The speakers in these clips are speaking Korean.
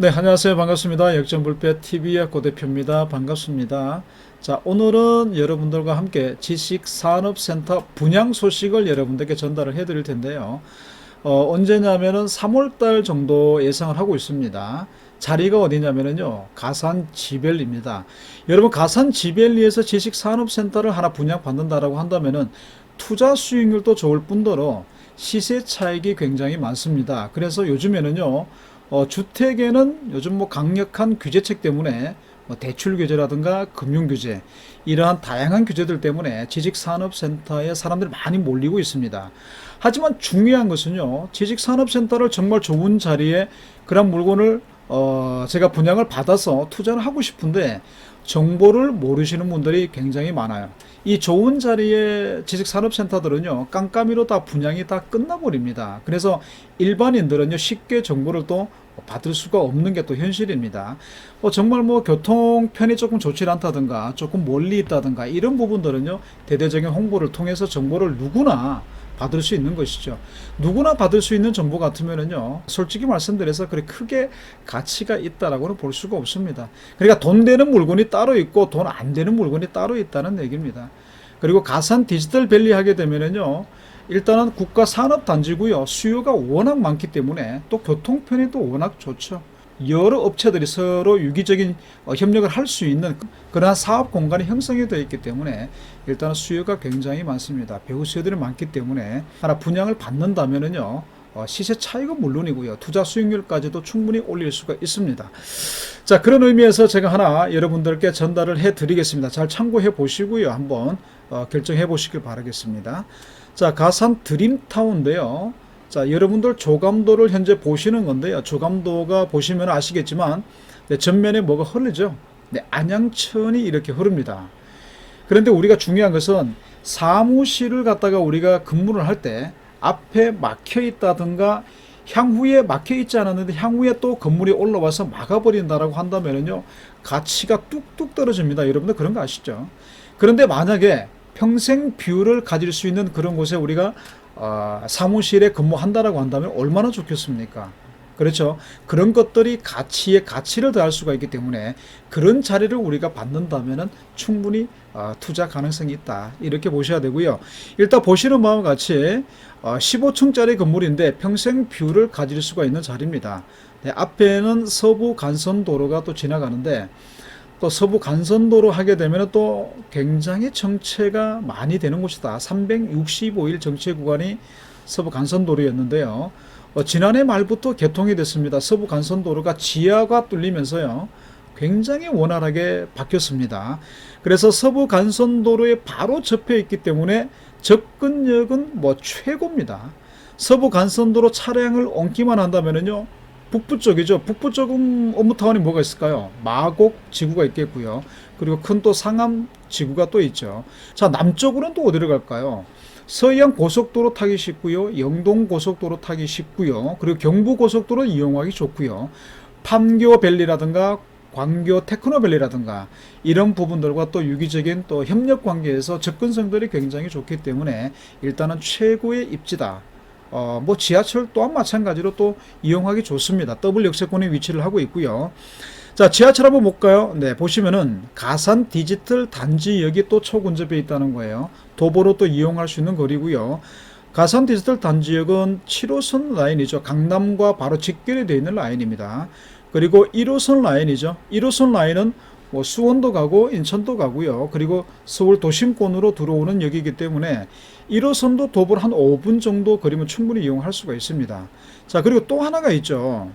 네, 안녕하세요. 반갑습니다. 역전불패TV의 고대표입니다. 반갑습니다. 자, 오늘은 여러분들과 함께 지식산업센터 분양 소식을 여러분들께 전달을 해드릴 텐데요. 언제냐면은 3월달 정도 예상을 하고 있습니다. 자리가 어디냐면요, 가산 지벨리입니다. 여러분, 가산 지벨리에서 지식산업센터를 하나 분양받는다라고 한다면은 투자 수익률도 좋을 뿐더러 시세 차익이 굉장히 많습니다. 그래서 요즘에는요, 주택에는 요즘 뭐 강력한 규제책 때문에 뭐 대출 규제라든가 금융 규제, 이러한 다양한 규제들 때문에 지식산업센터에 사람들이 많이 몰리고 있습니다. 하지만 중요한 것은요, 지식산업센터를 정말 좋은 자리에 그런 물건을 제가 분양을 받아서 투자를 하고 싶은데 정보를 모르시는 분들이 굉장히 많아요. 이 좋은 자리의 지식산업센터들은요, 깜깜이로 다 분양이 다 끝나버립니다. 그래서 일반인들은요, 쉽게 정보를 또 받을 수가 없는 게 또 현실입니다. 정말 뭐 교통편이 조금 좋지 않다든가 조금 멀리 있다든가 이런 부분들은요, 대대적인 홍보를 통해서 정보를 누구나 받을 수 있는 것이죠. 누구나 받을 수 있는 정보 같으면은요, 솔직히 말씀드려서 그렇게 크게 가치가 있다라고는 볼 수가 없습니다. 그러니까 돈 되는 물건이 따로 있고 돈 안 되는 물건이 따로 있다는 얘기입니다. 그리고 가산 디지털 밸리 하게 되면은요, 일단은 국가 산업 단지고요, 수요가 워낙 많기 때문에 또 교통편이 또 워낙 좋죠. 여러 업체들이 서로 유기적인 협력을 할 수 있는 그러한 사업 공간이 형성이 되어 있기 때문에 일단은 수요가 굉장히 많습니다. 배우 수요들이 많기 때문에 하나 분양을 받는다면은요, 시세 차익은 물론이고요, 투자 수익률까지도 충분히 올릴 수가 있습니다. 자, 그런 의미에서 제가 하나 여러분들께 전달을 해 드리겠습니다. 잘 참고해 보시고요, 한번 결정해 보시길 바라겠습니다. 자, 가산 드림타운인데요. 자, 여러분들 조감도를 현재 보시는 건데요. 조감도가 보시면 아시겠지만, 네, 전면에 뭐가 흐르죠? 네, 안양천이 이렇게 흐릅니다. 그런데 우리가 중요한 것은 사무실을 갖다가 우리가 근무를 할 때 앞에 막혀 있다든가 향후에 막혀 있지 않았는데 향후에 또 건물이 올라와서 막아버린다라고 한다면요, 가치가 뚝뚝 떨어집니다. 여러분들 그런 거 아시죠? 그런데 만약에 평생 뷰를 가질 수 있는 그런 곳에 우리가 사무실에 근무한다라고 한다면 얼마나 좋겠습니까? 그렇죠. 그런 것들이 가치에 가치를 더할 수가 있기 때문에 그런 자리를 우리가 받는다면 충분히 투자 가능성이 있다, 이렇게 보셔야 되고요. 일단 보시는 바와 같이 15층짜리 건물인데 평생 뷰를 가질 수가 있는 자리입니다. 네, 앞에는 서부 간선도로가 또 지나가는데, 또 서부 간선도로 하게 되면 또 굉장히 정체가 많이 되는 곳이다. 365일 정체 구간이 서부 간선도로였는데요. 지난해 말부터 개통이 됐습니다. 서부 간선도로가 지하가 뚫리면서요, 굉장히 원활하게 바뀌었습니다. 그래서 서부 간선도로에 바로 접해 있기 때문에 접근력은 뭐 최고입니다. 서부 간선도로 차량을 옮기만 한다면요, 북부 쪽이죠. 북부 쪽은 업무타운이 뭐가 있을까요? 마곡 지구가 있겠고요. 그리고 큰 또 상암 지구가 또 있죠. 자, 남쪽으로는 또 어디로 갈까요? 서해안 고속도로 타기 쉽고요. 영동 고속도로 타기 쉽고요. 그리고 경부 고속도로 이용하기 좋고요. 판교밸리라든가 광교 테크노밸리라든가 이런 부분들과 또 유기적인 또 협력 관계에서 접근성들이 굉장히 좋기 때문에 일단은 최고의 입지다. 뭐 지하철 또한 마찬가지로 또 이용하기 좋습니다. 더블 역세권에 위치를 하고 있고요. 자, 지하철 한번 볼까요? 네, 보시면은 가산 디지털 단지역이 또 초근접해 있다는 거예요. 도보로 또 이용할 수 있는 거리고요. 가산 디지털 단지역은 7호선 라인이죠. 강남과 바로 직결이 되어 있는 라인입니다. 그리고 1호선 라인이죠. 1호선 라인은 뭐 수원도 가고 인천도 가고요. 그리고 서울 도심권으로 들어오는 역이기 때문에 1호선도 도보로 한 5분 정도 거리면 충분히 이용할 수가 있습니다. 자, 그리고 또 하나가 있죠.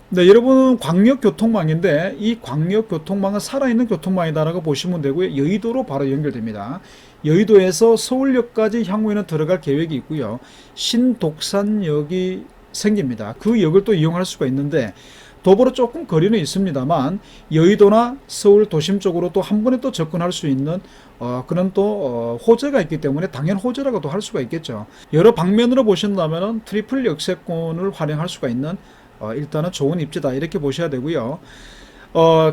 네, 여러분은 광역교통망인데 이 광역교통망은 살아있는 교통망이다라고 보시면 되고요. 여의도로 바로 연결됩니다. 여의도에서 서울역까지 향후에는 들어갈 계획이 있고요. 신독산역이 생깁니다. 그 역을 또 이용할 수가 있는데 도보로 조금 거리는 있습니다만 여의도나 서울 도심 쪽으로 또 한 번에 또 접근할 수 있는 그런 또 호재가 있기 때문에 당연 호재라고도 할 수가 있겠죠. 여러 방면으로 보신다면 트리플 역세권을 활용할 수가 있는 일단은 좋은 입지다, 이렇게 보셔야 되고요.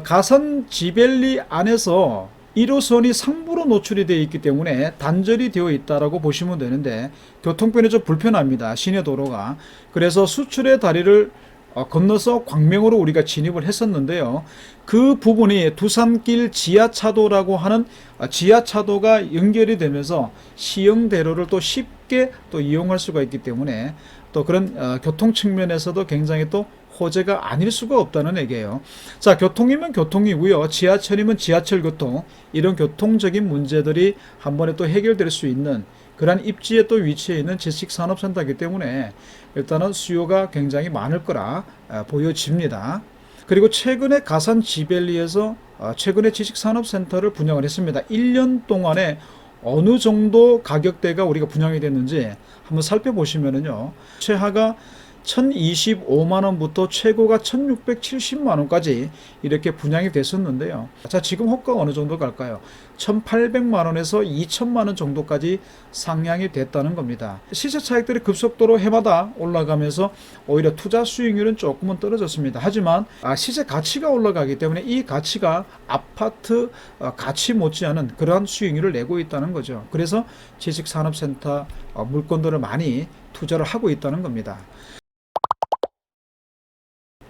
가산 지벨리 안에서 1호선이 상부로 노출이 되어 있기 때문에 단절이 되어 있다라고 보시면 되는데 교통편이 좀 불편합니다. 시내 도로가. 그래서 수출의 다리를 건너서 광명으로 우리가 진입을 했었는데요. 그 부분이 두산길 지하차도라고 하는 지하차도가 연결이 되면서 시흥대로를 또 쉽게 또 이용할 수가 있기 때문에 또 그런 교통 측면에서도 굉장히 또 호재가 아닐 수가 없다는 얘기예요. 자, 교통이면 교통이고요. 지하철이면 지하철 교통. 이런 교통적인 문제들이 한 번에 또 해결될 수 있는 그러한 입지에 또 위치해 있는 지식산업센터이기 때문에 일단은 수요가 굉장히 많을 거라 보여집니다. 그리고 최근에 가산 지벨리에서 최근에 지식산업센터를 분양을 했습니다. 1년 동안에 어느 정도 가격대가 우리가 분양이 됐는지 한번 살펴보시면은요. 최하가 1025만원부터 최고가 1670만원까지 이렇게 분양이 됐었는데요. 자, 지금 호가가 어느 정도 갈까요? 1800만원에서 2000만원 정도까지 상향이 됐다는 겁니다. 시세 차익들이 급속도로 해마다 올라가면서 오히려 투자 수익률은 조금은 떨어졌습니다. 하지만 시세 가치가 올라가기 때문에 이 가치가 아파트 가치 못지않은 그러한 수익률을 내고 있다는 거죠. 그래서 지식산업센터 물건들을 많이 투자를 하고 있다는 겁니다.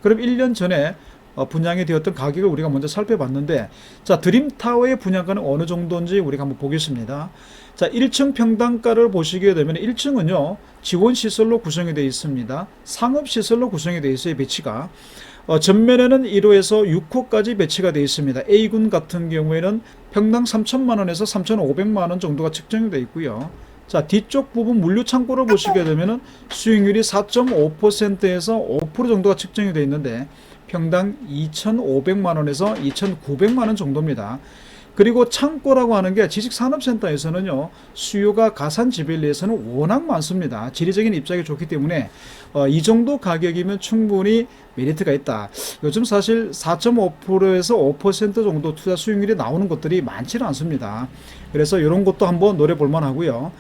그럼 1년 전에 분양이 되었던 가격을 우리가 먼저 살펴봤는데, 자, 드림타워의 분양가는 어느 정도인지 우리가 한번 보겠습니다. 자, 1층 평당가를 보시게 되면 1층은요 지원시설로 구성이 되어 있습니다. 상업시설로 구성이 되어 있어요. 배치가 전면에는 1호에서 6호까지 배치가 되어 있습니다. A군 같은 경우에는 평당 3천만원에서 3,500만원 정도가 측정이 되어 있고요. 자, 뒤쪽 부분 물류창고를 보시게 되면은 수익률이 4.5%에서 5% 정도가 측정이 되어 있는데 평당 2,500만원에서 2,900만원 정도입니다. 그리고 창고라고 하는 게 지식산업센터에서는요 수요가 가산 지벨리에서는 워낙 많습니다. 지리적인 입장이 좋기 때문에 이 정도 가격이면 충분히 메리트가 있다. 요즘 사실 4.5%에서 5% 정도 투자 수익률이 나오는 것들이 많지는 않습니다. 그래서 이런 것도 한번 노려볼 만하고요.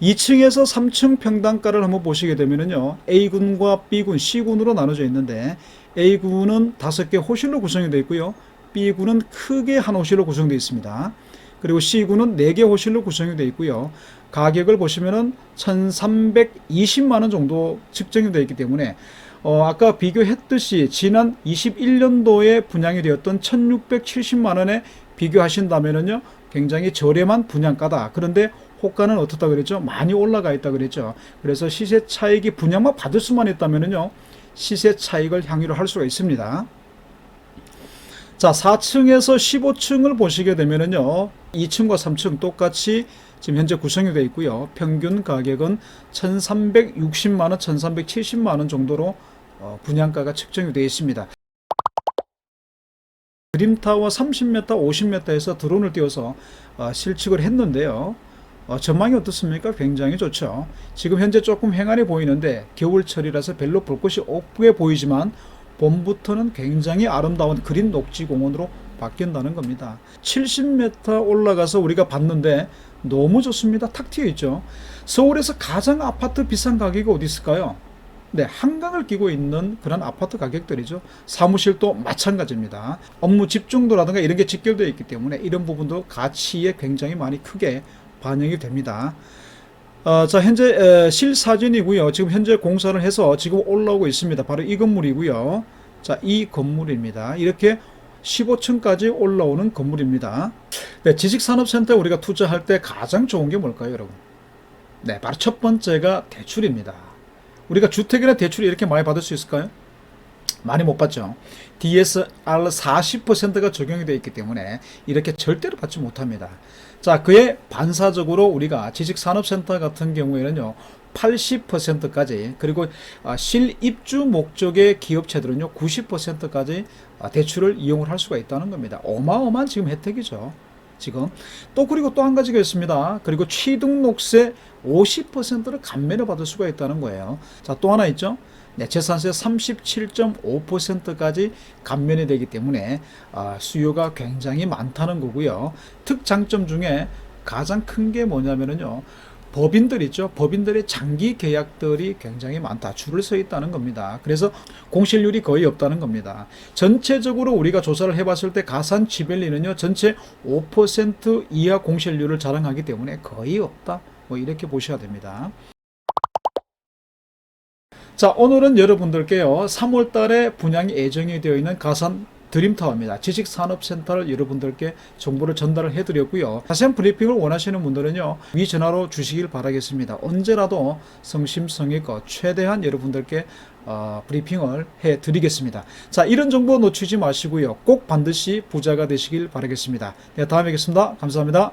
2층에서 3층 평당가를 한번 보시게 되면은요 A군과 B군, C군으로 나눠져 있는데 A군은 5개 호실로 구성이 되어 있고요. B군은 크게 한 호실로 구성되어 있습니다. 그리고 C군은 4개 호실로 구성이 되어 있고요. 가격을 보시면은 1,320만원 정도 측정이 되어 있기 때문에 아까 비교했듯이 지난 21년도에 분양이 되었던 1,670만원에 비교하신다면은요 굉장히 저렴한 분양가다. 그런데 호가는 어떻다 그랬죠? 많이 올라가 있다 그랬죠. 그래서 시세 차익이 분양만 받을 수만 있다면은요 시세 차익을 향유를 할 수가 있습니다. 자, 4층에서 15층을 보시게 되면은요 2층과 3층 똑같이 지금 현재 구성이 되어 있고요. 평균 가격은 1,360만원, 1,370만원 정도로 분양가가 측정이 되어 있습니다. 드림타워 30m, 50m에서 드론을 띄워서 실측을 했는데요. 전망이 어떻습니까? 굉장히 좋죠. 지금 현재 조금 횡하게 보이는데 겨울철이라서 별로 볼 것이 없게 보이지만 봄부터는 굉장히 아름다운 그린 녹지공원으로 바뀐다는 겁니다. 70m 올라가서 우리가 봤는데 너무 좋습니다. 탁 트여 있죠. 서울에서 가장 아파트 비싼 가격이 어디 있을까요? 네, 한강을 끼고 있는 그런 아파트 가격들이죠. 사무실도 마찬가지입니다. 업무 집중도라든가 이런 게 직결되어 있기 때문에 이런 부분도 가치에 굉장히 많이 크게 반영이 됩니다. 자, 현재 실사진이고요. 지금 현재 공사를 해서 지금 올라오고 있습니다. 바로 이 건물이고요. 자, 이 건물입니다. 이렇게 15층까지 올라오는 건물입니다. 네, 지식산업센터에 우리가 투자할 때 가장 좋은 게 뭘까요, 여러분? 네, 바로 첫 번째가 대출입니다. 우리가 주택이나 대출이 이렇게 많이 받을 수 있을까요? 많이 못 받죠. DSR 40%가 적용이 되어 있기 때문에 이렇게 절대로 받지 못합니다. 자, 그에 반사적으로 우리가 지식산업센터 같은 경우에는요 80%까지, 그리고 실입주 목적의 기업체들은요 90%까지 대출을 이용을 할 수가 있다는 겁니다. 어마어마한 지금 혜택이죠. 지금 그리고 또 한 가지가 있습니다. 그리고 취등록세 50%를 감면을 받을 수가 있다는 거예요. 자, 또 하나 있죠. 네, 재산세 37.5%까지 감면이 되기 때문에 수요가 굉장히 많다는 거고요. 특장점 중에 가장 큰 게 뭐냐면요 법인들 있죠. 법인들의 장기 계약들이 굉장히 많다. 줄을 서 있다는 겁니다. 그래서 공실률이 거의 없다는 겁니다. 전체적으로 우리가 조사를 해봤을 때 가산 지벨리는요 전체 5% 이하 공실률을 자랑하기 때문에 거의 없다. 뭐 이렇게 보셔야 됩니다. 자, 오늘은 여러분들께요, 3월 달에 분양이 예정이 되어 있는 가산 드림타워입니다. 지식산업센터를 여러분들께 정보를 전달을 해드렸고요. 자세한 브리핑을 원하시는 분들은요, 위 전화로 주시길 바라겠습니다. 언제라도 성심성의껏 최대한 여러분들께 브리핑을 해드리겠습니다. 자, 이런 정보 놓치지 마시고요. 꼭 반드시 부자가 되시길 바라겠습니다. 네, 다음에 뵙겠습니다. 감사합니다.